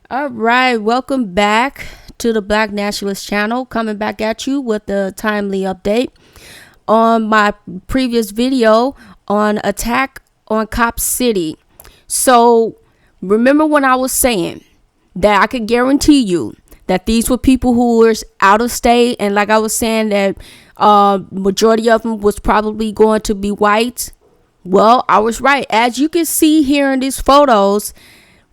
All right, welcome back to the Black Nationalist channel. Coming back at you with a timely update on my previous video on attack on Cop City. So, remember when I was saying that I could guarantee you that these were people who were out of state, and like I was saying that majority of them was probably going to be white. Well, I was right. As you can see here in these photos,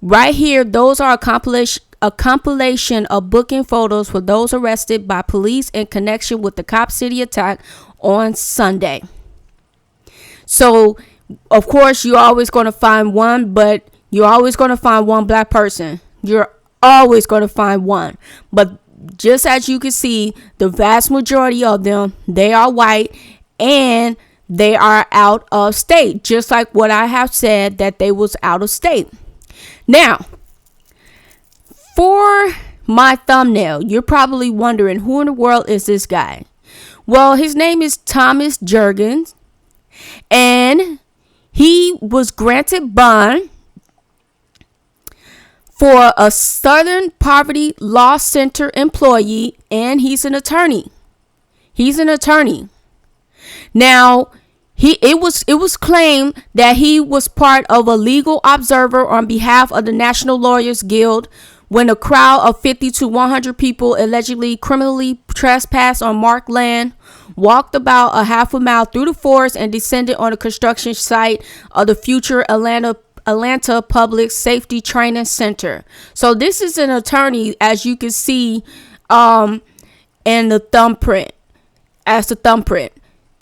right here, those are a compilation of booking photos for those arrested by police in connection with the Cop City attack on Sunday. So, of course, you're always going to find one, but you're always going to find one black person. You're always going to find one. But just as you can see, the vast majority of them, they are white and they are out of state. Just like what I have said that they was out of state. Now, for my thumbnail, you're probably wondering, who in the world is this guy? Well, his name is Thomas Jurgens, and he was granted bond for a Southern Poverty Law Center employee, and he's an attorney. Now, it was claimed that he was part of a legal observer on behalf of the National Lawyers Guild when a crowd of 50 to 100 people allegedly criminally trespassed on marked land, walked about a half a mile through the forest, and descended on the construction site of the future Atlanta Public Safety Training Center. So this is an attorney, as you can see in the thumbprint.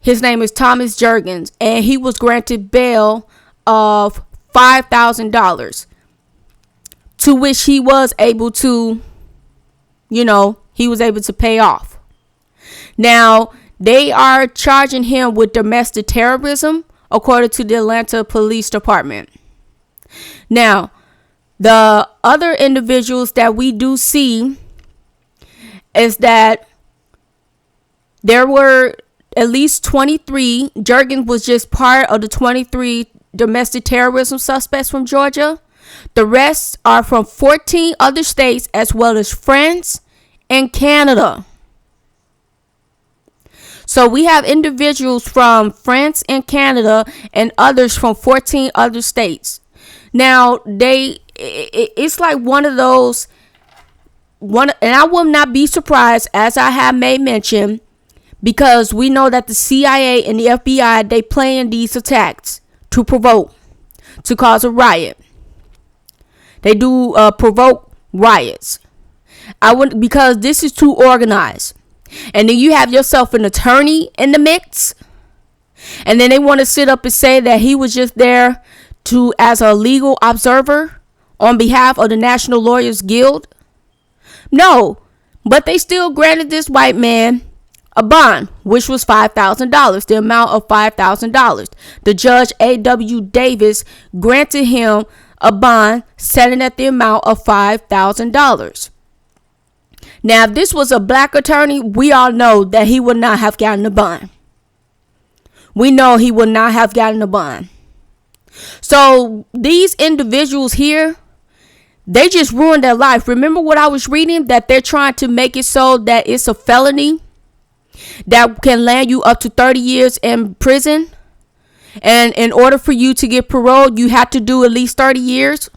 His name is Thomas Jurgens, and he was granted bail of $5,000, to which he was able to, pay off. Now, they are charging him with domestic terrorism, according to the Atlanta Police Department. Now, the other individuals that we do see is that there were at least 23. Jurgens was just part of the 23 domestic terrorism suspects from Georgia. The rest are from 14 other states, as well as France and Canada. So we have individuals from France and Canada and others from 14 other states. Now, it's like one of those, and I will not be surprised, as I have made mention, because we know that the CIA and the FBI, they plan these attacks to provoke, to cause a riot. They do provoke riots. Because this is too organized. And then you have yourself an attorney in the mix. And then they want to sit up and say that he was just there as a legal observer on behalf of the National Lawyers Guild. No, but they still granted this white man a bond, which was $5,000, the amount of $5,000. The judge, A.W. Davis, granted him a bond setting at the amount of $5,000. Now, if this was a black attorney, we all know that he would not have gotten a bond. We know he would not have gotten a bond. So these individuals here, they just ruined their life. Remember what I was reading, that they're trying to make it so that it's a felony that can land you up to 30 years in prison. And in order for you to get paroled, you have to do at least 30 years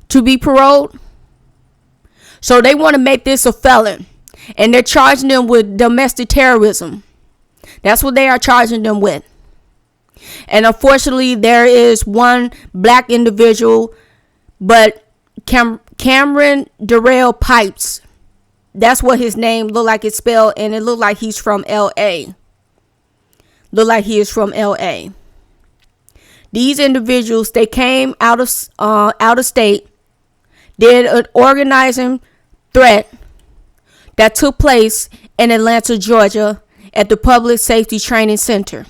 to be paroled. So they want to make this a felon. And they're charging them with domestic terrorism. That's what they are charging them with. And unfortunately, there is one black individual, but Cameron Darrell Pipes. That's what his name looked like it's spelled, and it looked like he's from L.A. These individuals, they came out of state, did an organizing threat that took place in Atlanta, Georgia, at the Public Safety Training Center.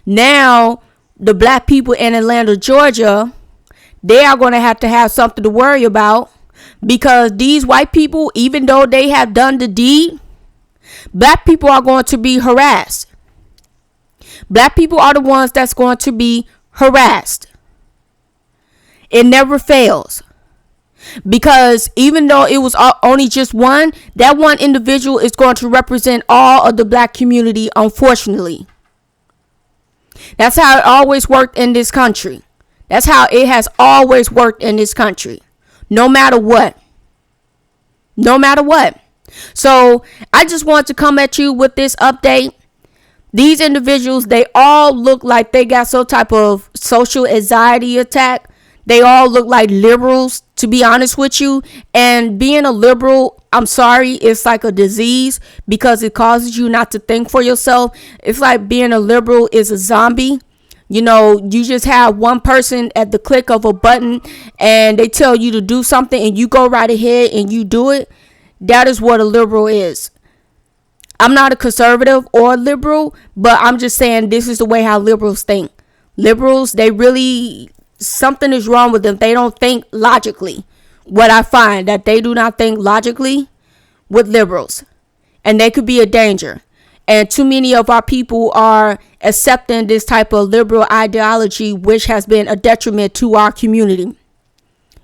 Now, the black people in Atlanta, Georgia, they are going to have something to worry about, because these white people, even though they have done the deed, black people are going to be harassed. Black people are the ones that's going to be harassed. It never fails. Because even though it was only just one, that one individual is going to represent all of the black community, unfortunately. That's how it always worked in this country. That's how it has always worked in this country. No matter what. No matter what. So I just want to come at you with this update. These individuals, they all look like they got some type of social anxiety attack. They all look like liberals, to be honest with you. And being a liberal, I'm sorry, it's like a disease because it causes you not to think for yourself. It's like being a liberal is a zombie. You know, you just have one person at the click of a button and they tell you to do something and you go right ahead and you do it. That is what a liberal is. I'm not a conservative or a liberal, but I'm just saying this is the way how liberals think. Liberals, they really, something is wrong with them. They don't think logically. What I find that they do not think logically with liberals, and they could be a danger. And too many of our people are accepting this type of liberal ideology, which has been a detriment to our community.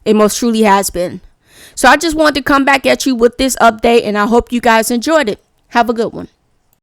It most truly has been. So I just wanted to come back at you with this update, and I hope you guys enjoyed it. Have a good one.